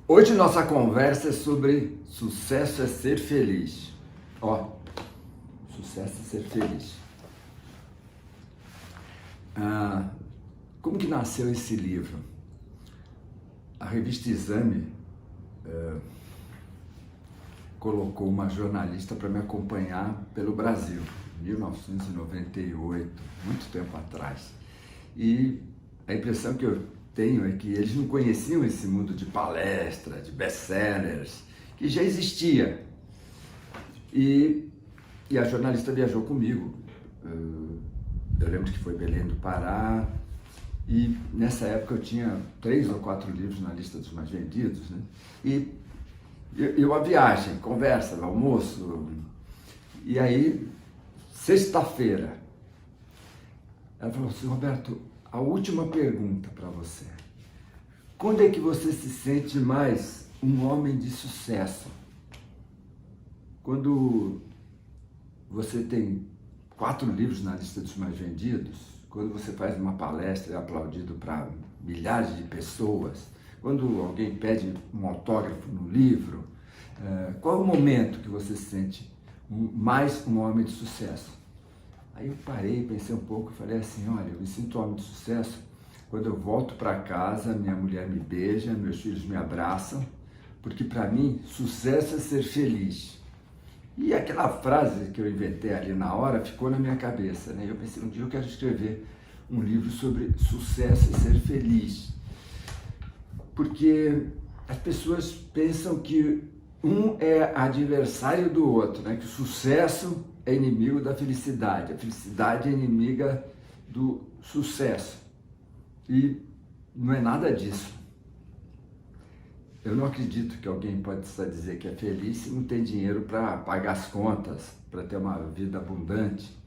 Hoje nossa conversa é sobre sucesso é ser feliz. Ó, sucesso é ser feliz. Como que nasceu esse livro? A revista Exame colocou uma jornalista para me acompanhar pelo Brasil, em 1998, muito tempo atrás. E a impressão que eu tenho é que eles não conheciam esse mundo de palestra, de best-sellers, que já existia. E a jornalista viajou comigo. Eu lembro que foi Belém do Pará, e nessa época eu tinha 3 ou 4 livros na lista dos mais vendidos, né? E a viagem, conversa, almoço, e aí, sexta-feira, ela falou assim: Roberto, a última pergunta para você. Quando é que você se sente mais um homem de sucesso? Quando você tem 4 livros na lista dos mais vendidos? Quando você faz uma palestra e é aplaudido para milhares de pessoas? Quando alguém pede um autógrafo no livro? Qual é o momento que você se sente mais um homem de sucesso? Aí eu parei, pensei um pouco e falei assim: olha, eu me sinto homem de sucesso quando eu volto para casa, minha mulher me beija, meus filhos me abraçam, porque para mim sucesso é ser feliz. E aquela frase que eu inventei ali na hora ficou na minha cabeça, né? Eu pensei, um dia eu quero escrever um livro sobre sucesso e ser feliz, porque as pessoas pensam que um é adversário do outro, né? Que o sucesso é inimigo da felicidade, a felicidade é inimiga do sucesso. E não é nada disso. Eu não acredito que alguém possa dizer que é feliz se não tem dinheiro para pagar as contas, para ter uma vida abundante.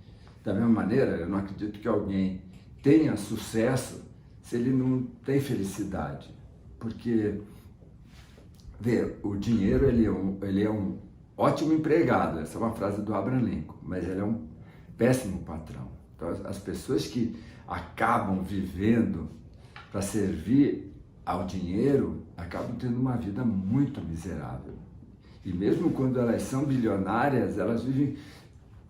Da mesma maneira, eu não acredito que alguém tenha sucesso se ele não tem felicidade. Porque, vê, o dinheiro ele é um ótimo empregado, essa é uma frase do Abraham Lincoln, mas ele é um péssimo patrão. Então, as pessoas que acabam vivendo para servir ao dinheiro acabam tendo uma vida muito miserável. E mesmo quando elas são bilionárias, elas vivem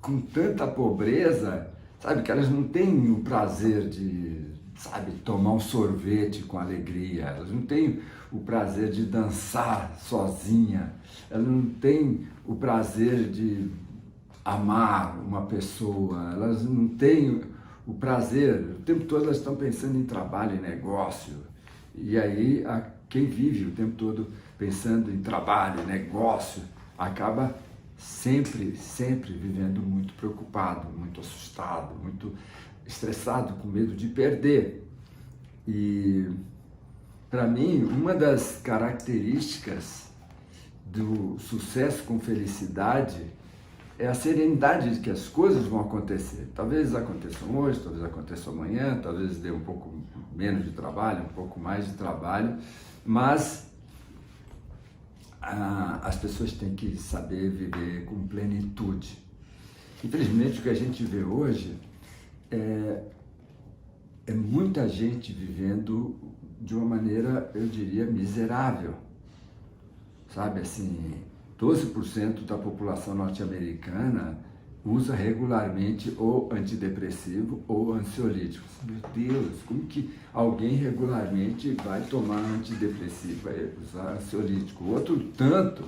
com tanta pobreza, sabe, que elas não têm o prazer de, sabe, tomar um sorvete com alegria, elas não têm o prazer de dançar sozinha, elas não têm o prazer de amar uma pessoa, elas não têm o prazer, o tempo todo elas estão pensando em trabalho, em negócio. E aí quem vive o tempo todo pensando em trabalho, em negócio, acaba sempre vivendo muito preocupado, muito assustado, muito estressado, com medo de perder. E para mim, uma das características do sucesso com felicidade é a serenidade de que as coisas vão acontecer. Talvez aconteçam hoje, talvez aconteçam amanhã, talvez dê um pouco menos de trabalho, um pouco mais de trabalho, mas as pessoas têm que saber viver com plenitude. Infelizmente, o que a gente vê hoje é muita gente vivendo de uma maneira, eu diria, miserável. Sabe, assim, 12% da população norte-americana usa regularmente ou antidepressivo ou ansiolítico. Meu Deus, como que alguém regularmente vai tomar antidepressivo, vai usar ansiolítico? O outro tanto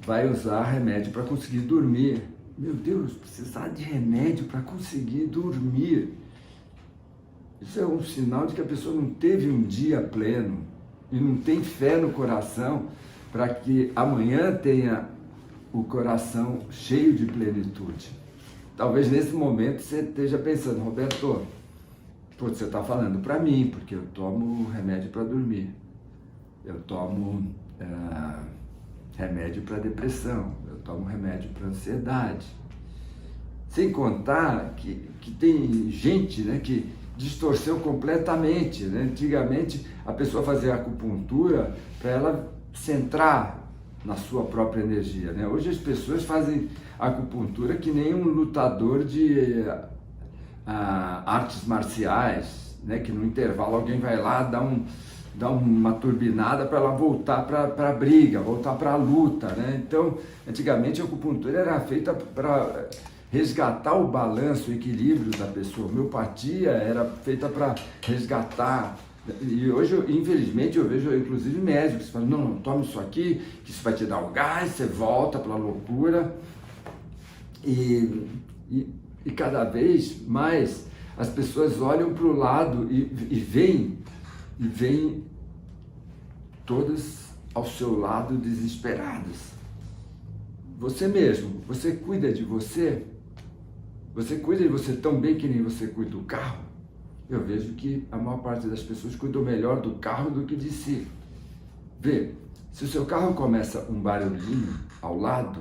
vai usar remédio para conseguir dormir. Meu Deus, precisar de remédio para conseguir dormir. Isso é um sinal de que a pessoa não teve um dia pleno e não tem fé no coração para que amanhã tenha o coração cheio de plenitude. Talvez nesse momento você esteja pensando: Roberto, você está falando para mim, porque eu tomo remédio para dormir, eu tomo remédio para depressão, eu tomo remédio para ansiedade. Sem contar que tem gente, né, que distorceu completamente, né? Antigamente a pessoa fazia acupuntura para ela centrar na sua própria energia, né? Hoje as pessoas fazem acupuntura que nem um lutador de artes marciais, né? Que no intervalo alguém vai lá, dá dar uma turbinada para ela voltar para a briga, voltar para a luta, né? Então, antigamente a acupuntura era feita para resgatar o balanço, o equilíbrio da pessoa. A homeopatia era feita para resgatar. E hoje, infelizmente, eu vejo inclusive médicos que falam, não, tome isso aqui, que isso vai te dar um gás, você volta para a loucura. E cada vez mais as pessoas olham para o lado e veem todas ao seu lado desesperadas. Você mesmo, você cuida de você? Você cuida de você tão bem que nem você cuida do carro? Eu vejo que a maior parte das pessoas cuidam melhor do carro do que de si. Vê, se o seu carro começa um barulhinho ao lado,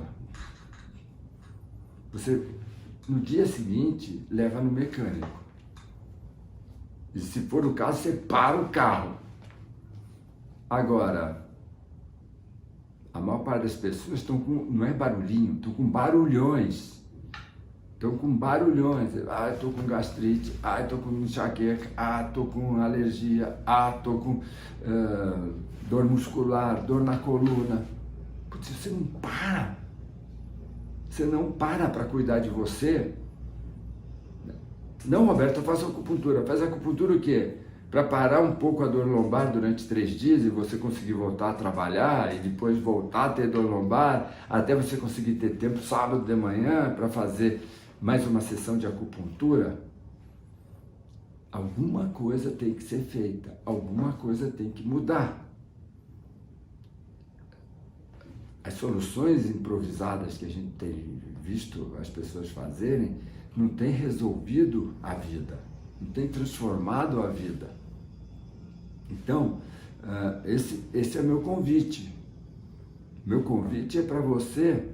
você no dia seguinte leva no mecânico. E se for o caso, você para o carro. Agora, a maior parte das pessoas estão com, não é barulhinho, estão com barulhões. Estou com barulhões, estou com gastrite, estou com enxaqueca, estou com alergia, estou com dor muscular, dor na coluna. Putz, você não para cuidar de você. Não, Roberto, eu faço acupuntura. Faz acupuntura o quê? Para parar um pouco a dor lombar durante 3 dias e você conseguir voltar a trabalhar e depois voltar a ter dor lombar, até você conseguir ter tempo sábado de manhã para fazer mais uma sessão de acupuntura. Alguma coisa tem que ser feita, alguma coisa tem que mudar. As soluções improvisadas que a gente tem visto as pessoas fazerem não tem resolvido a vida, não tem transformado a vida. Então, esse é meu convite. Meu convite é para você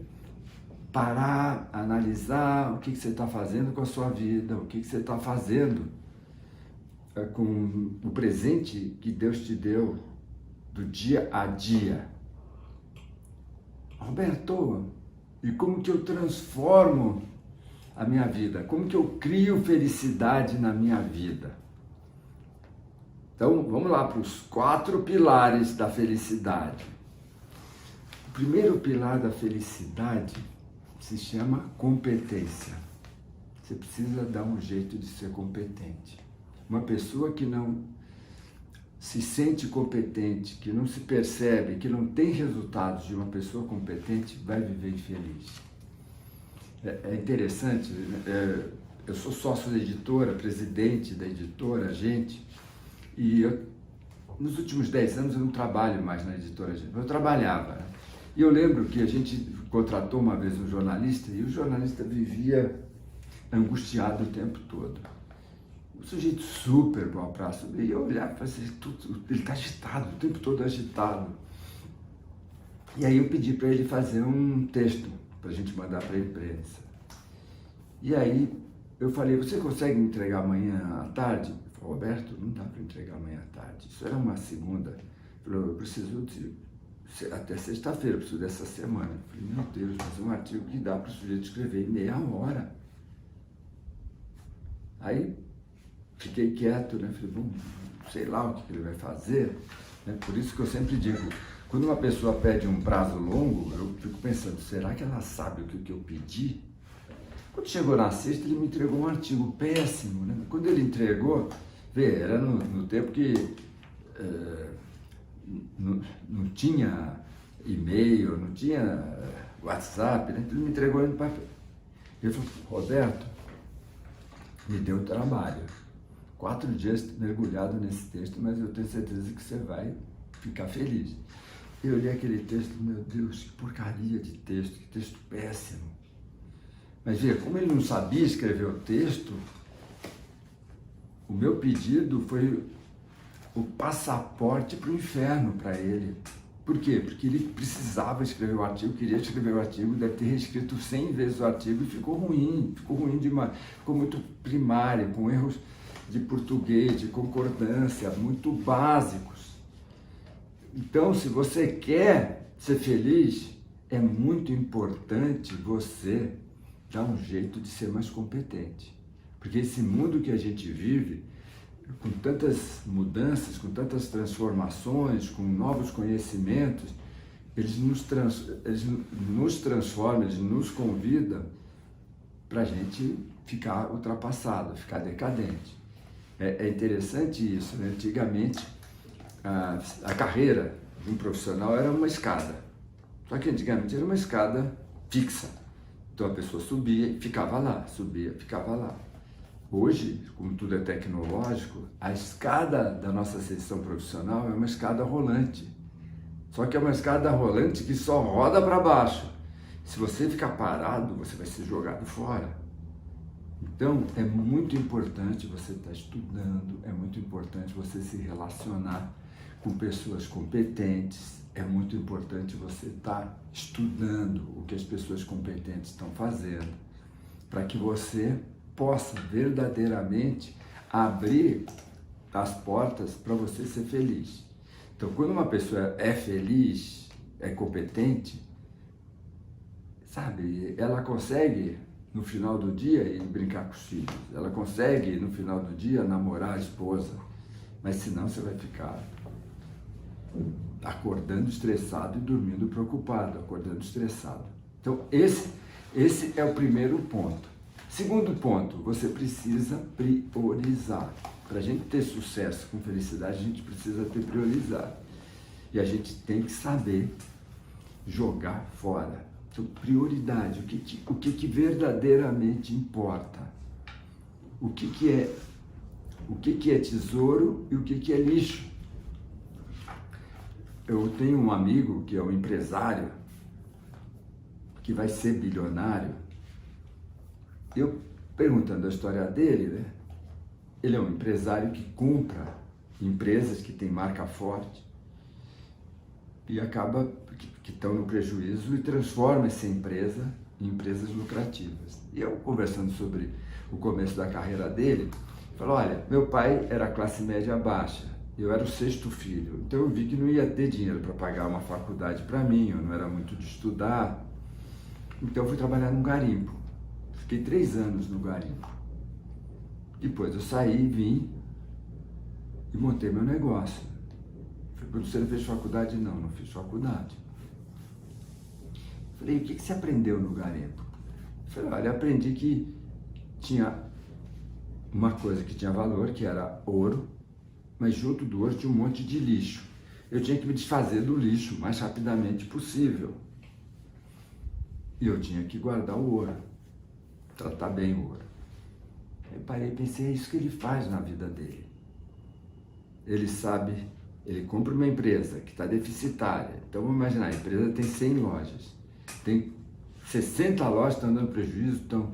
parar, analisar o que você está fazendo com a sua vida, o que você está fazendo com o presente que Deus te deu do dia a dia. Roberto, e como que eu transformo a minha vida? Como que eu crio felicidade na minha vida? Então, vamos lá para os 4 pilares da felicidade. O primeiro pilar da felicidade se chama competência. Você precisa dar um jeito de ser competente. Uma pessoa que não se sente competente, que não se percebe, que não tem resultados de uma pessoa competente, vai viver infeliz. É interessante, eu sou sócio da editora, presidente da editora, agente, e nos últimos 10 anos eu não trabalho mais na editora, eu trabalhava, né? E eu lembro que a gente contratou uma vez um jornalista e o jornalista vivia angustiado o tempo todo. Um sujeito super bom praça. E eu olhava e falei assim, ele está agitado, o tempo todo agitado. E aí eu pedi para ele fazer um texto para a gente mandar para a imprensa. E aí eu falei, você consegue me entregar amanhã à tarde? Ele falou, Roberto, não dá para entregar amanhã à tarde. Isso era uma segunda. Ele falou, eu preciso até sexta-feira, eu preciso dessa semana. Eu falei, meu Deus, mas é um artigo que dá para o sujeito escrever em meia hora. Aí fiquei quieto, né? Falei, bom, sei lá o que ele vai fazer. Por isso que eu sempre digo, quando uma pessoa pede um prazo longo, eu fico pensando, será que ela sabe o que eu pedi? Quando chegou na sexta, ele me entregou um artigo péssimo, né? Quando ele entregou, era no tempo que não tinha e-mail, não tinha WhatsApp, né? Então ele me entregou no papel. Ele falou, Roberto, me deu trabalho. 4 dias mergulhado nesse texto, mas eu tenho certeza que você vai ficar feliz. Eu li aquele texto, meu Deus, que porcaria de texto, que texto péssimo. Mas veja, como ele não sabia escrever o texto, o meu pedido foi o passaporte para o inferno para ele. Por quê? Porque ele precisava escrever o artigo, queria escrever o artigo, deve ter reescrito 100 vezes o artigo e ficou ruim demais, ficou muito primário, com erros de português, de concordância, muito básicos. Então, se você quer ser feliz, é muito importante você dar um jeito de ser mais competente. Porque esse mundo que a gente vive, com tantas mudanças, com tantas transformações, com novos conhecimentos, eles nos transformam, eles nos convidam para a gente ficar ultrapassado, ficar decadente. É interessante isso, né? Antigamente, a carreira de um profissional era uma escada, só que antigamente era uma escada fixa. Então a pessoa subia e ficava lá, subia, ficava lá. Hoje, como tudo é tecnológico, a escada da nossa ascensão profissional é uma escada rolante. Só que é uma escada rolante que só roda para baixo. Se você ficar parado, você vai ser jogado fora. Então, é muito importante você estar estudando, é muito importante você se relacionar com pessoas competentes, é muito importante você estar estudando o que as pessoas competentes estão fazendo, para que você possa verdadeiramente abrir as portas para você ser feliz. Então, quando uma pessoa é feliz, é competente, sabe, ela consegue no final do dia ir brincar com os filhos, ela consegue no final do dia namorar a esposa, mas senão você vai ficar acordando estressado e dormindo preocupado, acordando estressado. Então, esse é o primeiro ponto. Segundo ponto, você precisa priorizar. Para a gente ter sucesso com felicidade, a gente precisa ter priorizado. E a gente tem que saber jogar fora. Então, prioridade, o que verdadeiramente importa. O que é tesouro e o que é lixo. Eu tenho um amigo que é um empresário, que vai ser bilionário. Eu perguntando a história dele, né? Ele é um empresário que compra empresas que têm marca forte e acaba que estão no prejuízo e transforma essa empresa em empresas lucrativas. E eu conversando sobre o começo da carreira dele, falou: olha, meu pai era classe média baixa, eu era o sexto filho, então eu vi que não ia ter dinheiro para pagar uma faculdade para mim, eu não era muito de estudar, então eu fui trabalhar num garimpo. Fiquei 3 anos no garimpo. Depois eu saí, vim e montei meu negócio. Falei: você não fez faculdade? Não fiz faculdade. Falei: o que você aprendeu no garimpo? Falei: olha, aprendi que tinha uma coisa que tinha valor, que era ouro, mas junto do ouro tinha um monte de lixo. Eu tinha que me desfazer do lixo o mais rapidamente possível. E eu tinha que guardar o ouro, tratar bem o ouro. Eu parei e pensei: é isso que ele faz na vida dele. Ele sabe, ele compra uma empresa que está deficitária. Então vamos imaginar, a empresa tem 100 lojas. Tem 60 lojas que estão dando prejuízo, estão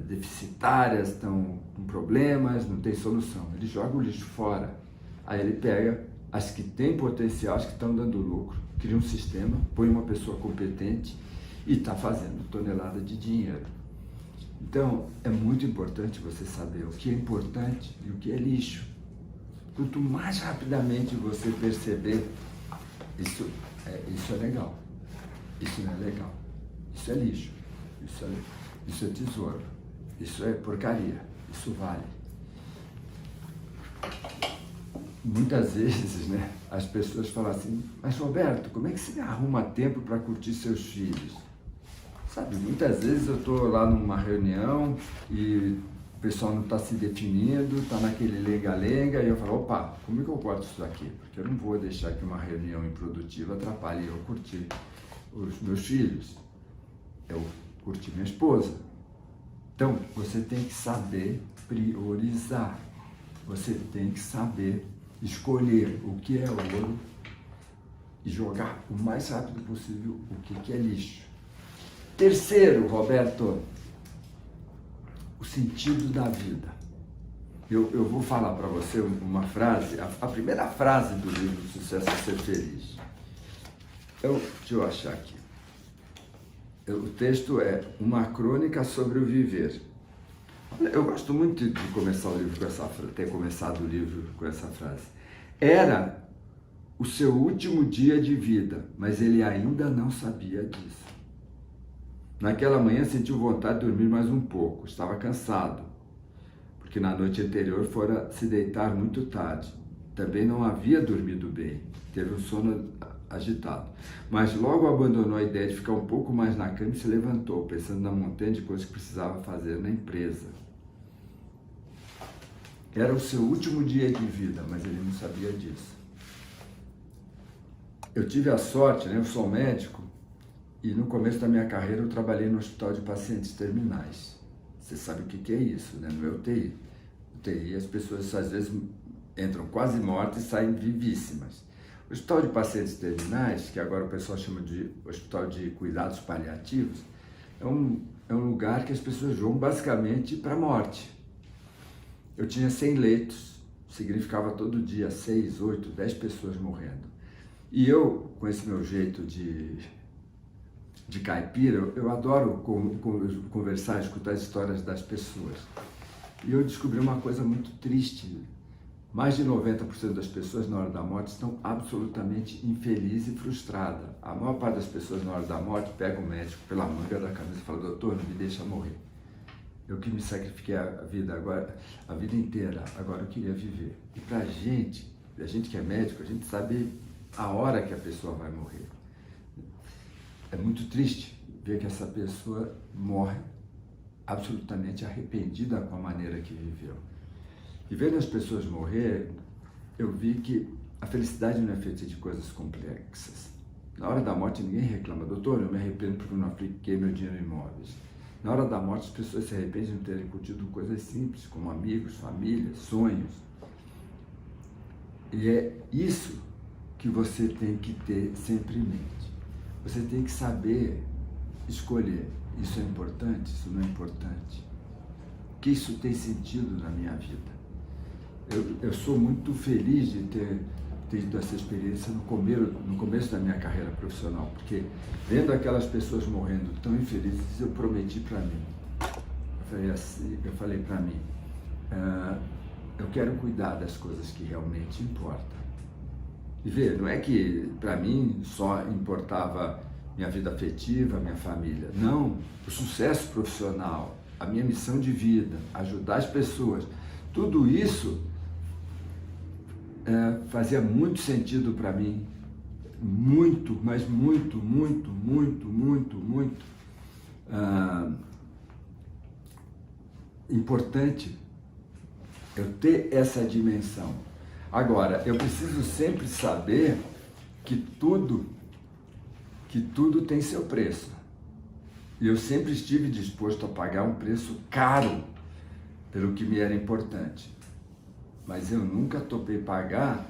deficitárias, estão com problemas, não tem solução. Ele joga o lixo fora. Aí ele pega as que têm potencial, as que estão dando lucro, cria um sistema, põe uma pessoa competente e está fazendo tonelada de dinheiro. Então, é muito importante você saber o que é importante e o que é lixo. Quanto mais rapidamente você perceber, isso é legal, isso não é legal, isso é lixo, isso é tesouro, isso é porcaria, isso vale. Muitas vezes, né, as pessoas falam assim: mas Roberto, como é que você arruma tempo para curtir seus filhos? Sabe, muitas vezes eu estou lá numa reunião e o pessoal não está se definindo, está naquele lenga-lenga, e eu falo: opa, como é que eu corto isso aqui? Porque eu não vou deixar que uma reunião improdutiva atrapalhe eu curtir os meus filhos, eu curtir minha esposa. Então, você tem que saber priorizar, você tem que saber escolher o que é ouro e jogar o mais rápido possível o que é lixo. Terceiro, Roberto, o sentido da vida. Eu vou falar para você uma frase, a primeira frase do livro Sucesso e Ser Feliz. Deixa eu achar aqui. O texto é uma crônica sobre o viver. Eu gosto muito de começar o livro com essa frase, ter começado o livro com essa frase. Era o seu último dia de vida, mas ele ainda não sabia disso. Naquela manhã sentiu vontade de dormir mais um pouco, estava cansado, porque porque na noite anterior fora se deitar muito tarde. Também não havia dormido bem, teve um sono agitado. Mas logo abandonou a ideia de ficar um pouco mais na cama e se levantou, pensando na montanha de coisas que precisava fazer na empresa. Era o seu último dia de vida, mas ele não sabia disso. Eu tive a sorte, né? Eu sou médico, e no começo da minha carreira eu trabalhei no hospital de pacientes terminais. Você sabe o que é isso, né? No UTI. UTI, as pessoas às vezes entram quase mortas e saem vivíssimas. O hospital de pacientes terminais, que agora o pessoal chama de hospital de cuidados paliativos, é um lugar que as pessoas vão basicamente para a morte. Eu tinha 100 leitos, significava todo dia 6, 8, 10 pessoas morrendo. E eu, com esse meu jeito de caipira, eu adoro conversar, escutar as histórias das pessoas. E eu descobri uma coisa muito triste. Mais de 90% das pessoas na hora da morte estão absolutamente infelizes e frustradas. A maior parte das pessoas na hora da morte pega o médico pela manga da camisa e fala: doutor, não me deixa morrer. Eu que me sacrifiquei a vida inteira, agora eu queria viver. E a gente que é médico, a gente sabe a hora que a pessoa vai morrer. É muito triste ver que essa pessoa morre absolutamente arrependida com a maneira que viveu. E vendo as pessoas morrer, eu vi que a felicidade não é feita de coisas complexas. Na hora da morte ninguém reclama: doutor, eu me arrependo porque eu não apliquei meu dinheiro em imóveis. Na hora da morte as pessoas se arrependem de não terem curtido coisas simples, como amigos, família, sonhos. E é isso que você tem que ter sempre em mente. Você tem que saber escolher: isso é importante, isso não é importante. Que isso tem sentido na minha vida. Eu sou muito feliz de ter tido essa experiência no começo da minha carreira profissional, porque vendo aquelas pessoas morrendo tão infelizes, eu prometi para mim. Eu falei para mim, eu quero cuidar das coisas que realmente importam. E ver, não é que para mim só importava minha vida afetiva, minha família. Não, o sucesso profissional, a minha missão de vida, ajudar as pessoas, tudo isso fazia muito sentido para mim, muito, mas muito importante eu ter essa dimensão. Agora, eu preciso sempre saber que tudo tem seu preço. E eu sempre estive disposto a pagar um preço caro pelo que me era importante. Mas eu nunca topei pagar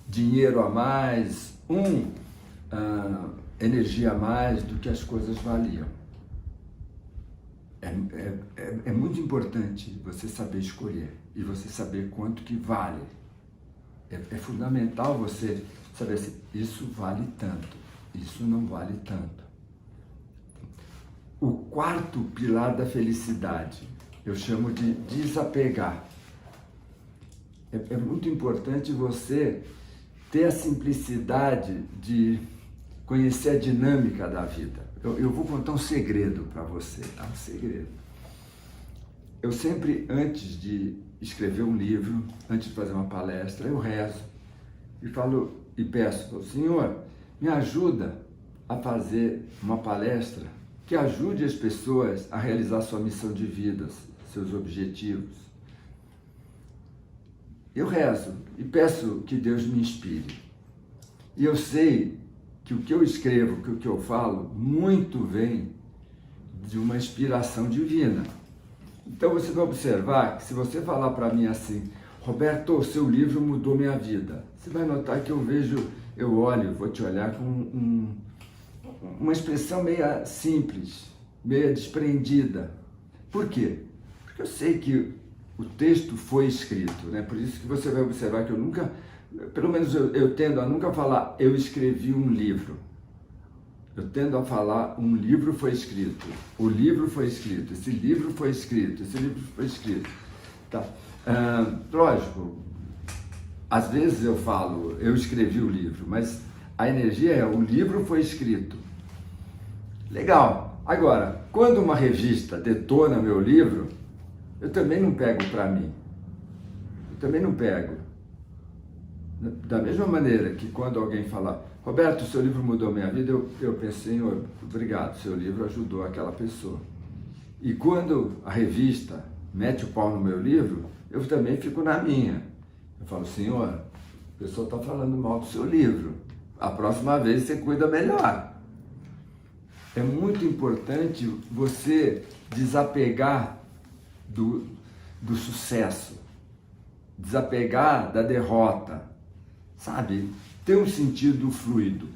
dinheiro a mais, energia a mais do que as coisas valiam. É muito importante você saber escolher e você saber quanto que vale. É fundamental você saber se isso vale tanto, isso não vale tanto. O quarto pilar da felicidade eu chamo de desapegar. É muito importante você ter a simplicidade de conhecer a dinâmica da vida. Eu vou contar um segredo para você, tá? Um segredo. Eu sempre, antes de escrever um livro, antes de fazer uma palestra, eu rezo e peço: Senhor, me ajuda a fazer uma palestra que ajude as pessoas a realizar sua missão de vida, seus objetivos. Eu rezo e peço que Deus me inspire. E eu sei que o que eu escrevo, que o que eu falo, muito vem de uma inspiração divina. Então você vai observar que se você falar para mim assim: Roberto, o seu livro mudou minha vida, você vai notar que eu olho, vou te olhar com uma expressão meia simples, meia desprendida. Por quê? Porque eu sei que o texto foi escrito, né? Por isso que você vai observar que eu nunca, pelo menos eu tendo a nunca falar: eu escrevi um livro. Eu tendo a falar: um livro foi escrito, o livro foi escrito, esse livro foi escrito, esse livro foi escrito. Tá? Lógico, às vezes eu falo: eu escrevi o livro, mas a energia é: o livro foi escrito. Legal. Agora, Quando uma revista detona meu livro, eu também não pego para mim. Eu também não pego. Da mesma maneira que quando alguém fala, Roberto, seu livro mudou minha vida, eu penso, Senhor, obrigado, seu livro ajudou aquela pessoa. E quando a revista mete o pau no meu livro, eu também fico na minha. Eu falo, Senhor, a pessoa está falando mal do seu livro. A próxima vez você cuida melhor. É muito importante você desapegar do sucesso, desapegar da derrota, sabe? Ter um sentido fluido.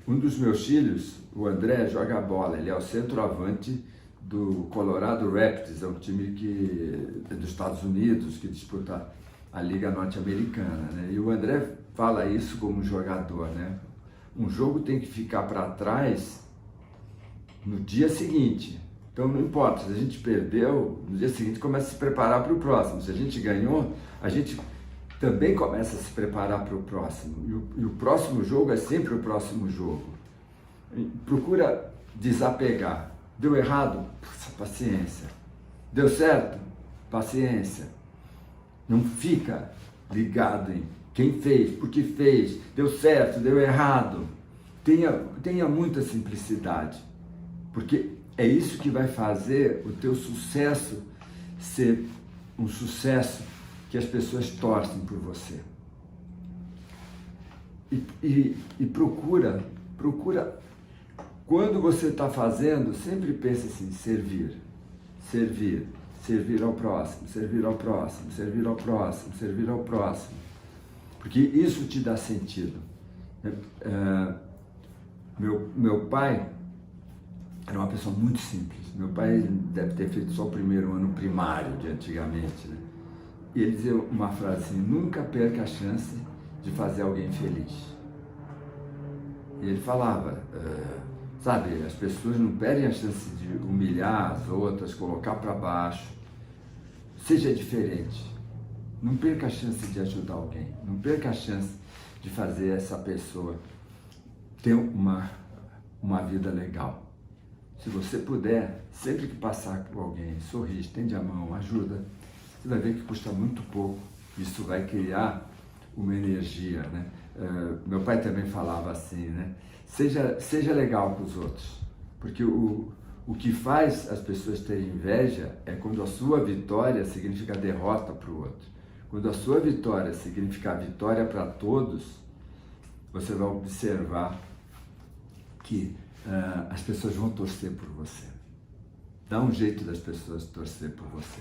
Um dos meus filhos, o André, joga bola, ele é o centroavante do Colorado Rapids, é um time que é dos Estados Unidos, que disputa a Liga Norte-Americana, né? E o André fala isso como jogador, né? Um jogo tem que ficar para trás no dia seguinte. Então não importa, se a gente perdeu, no dia seguinte começa a se preparar para o próximo. Se a gente ganhou, a gente também começa a se preparar para o próximo. E o próximo jogo é sempre o próximo jogo. Procura desapegar. Deu errado? Paciência. Deu certo? Paciência. Não fica ligado em quem fez, por que fez, deu certo, deu errado. Tenha muita simplicidade, porque é isso que vai fazer o teu sucesso ser um sucesso que as pessoas torcem por você. E procura, quando você está fazendo, sempre pense assim, servir ao próximo, servir ao próximo, servir ao próximo, servir ao próximo. Porque isso te dá sentido. Meu pai era uma pessoa muito simples. Meu pai deve ter feito só o primeiro ano primário de antigamente, né? E ele dizia uma frase assim, nunca perca a chance de fazer alguém feliz. E ele falava, sabe, as pessoas não perdem a chance de humilhar as outras, colocar para baixo. Seja diferente. Não perca a chance de ajudar alguém. Não perca a chance de fazer essa pessoa ter uma vida legal. Se você puder, sempre que passar por alguém, sorri, estende a mão, ajuda. Você vai ver que custa muito pouco. Isso vai criar uma energia, né? Meu pai também falava assim, né? Seja legal com os outros. Porque o que faz as pessoas terem inveja é quando a sua vitória significa derrota para o outro. Quando a sua vitória significar vitória para todos, você vai observar que as pessoas vão torcer por você. Dá um jeito das pessoas torcer por você.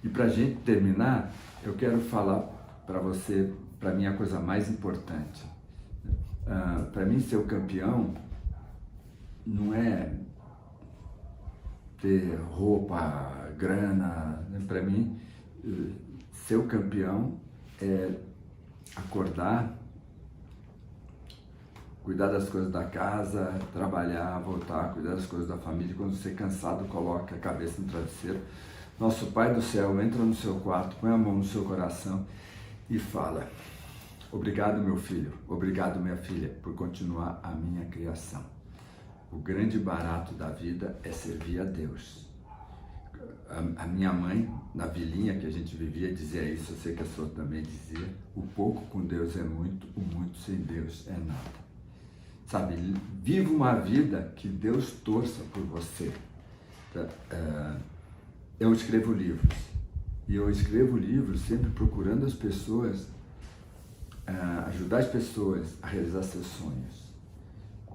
E para a gente terminar, eu quero falar para você, para mim, a coisa mais importante. Para mim, ser o campeão não é ter roupa, grana. Né? Para mim, ser o campeão é acordar, cuidar das coisas da casa, trabalhar, voltar, cuidar das coisas da família. Quando você é cansado, coloca a cabeça no travesseiro. Nosso Pai do céu entra no seu quarto, põe a mão no seu coração e fala, obrigado, meu filho, obrigado, minha filha, por continuar a minha criação. O grande barato da vida é servir a Deus. A minha mãe, na vilinha que a gente vivia, dizia isso, eu sei que a sua também dizia, o pouco com Deus é muito, o muito sem Deus é nada. Sabe, viva uma vida que Deus torça por você. Eu escrevo livros, e eu escrevo livros sempre procurando as pessoas, ajudar as pessoas a realizar seus sonhos.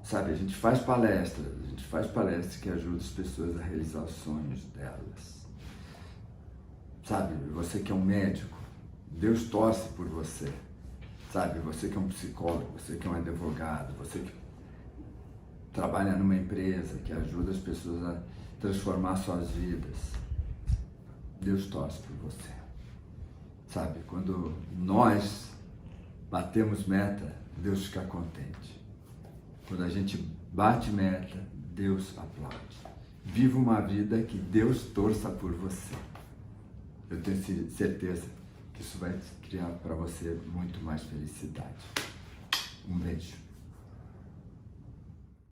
Sabe, a gente faz palestras que ajudam as pessoas a realizar os sonhos delas. Sabe, você que é um médico, Deus torce por você. Sabe, você que é um psicólogo, você que é um advogado, você que trabalha numa empresa que ajuda as pessoas a transformar suas vidas. Deus torce por você. Sabe, quando nós batemos meta, Deus fica contente. Quando a gente bate meta, Deus aplaude. Viva uma vida que Deus torça por você. Eu tenho certeza que isso vai criar para você muito mais felicidade. Um beijo.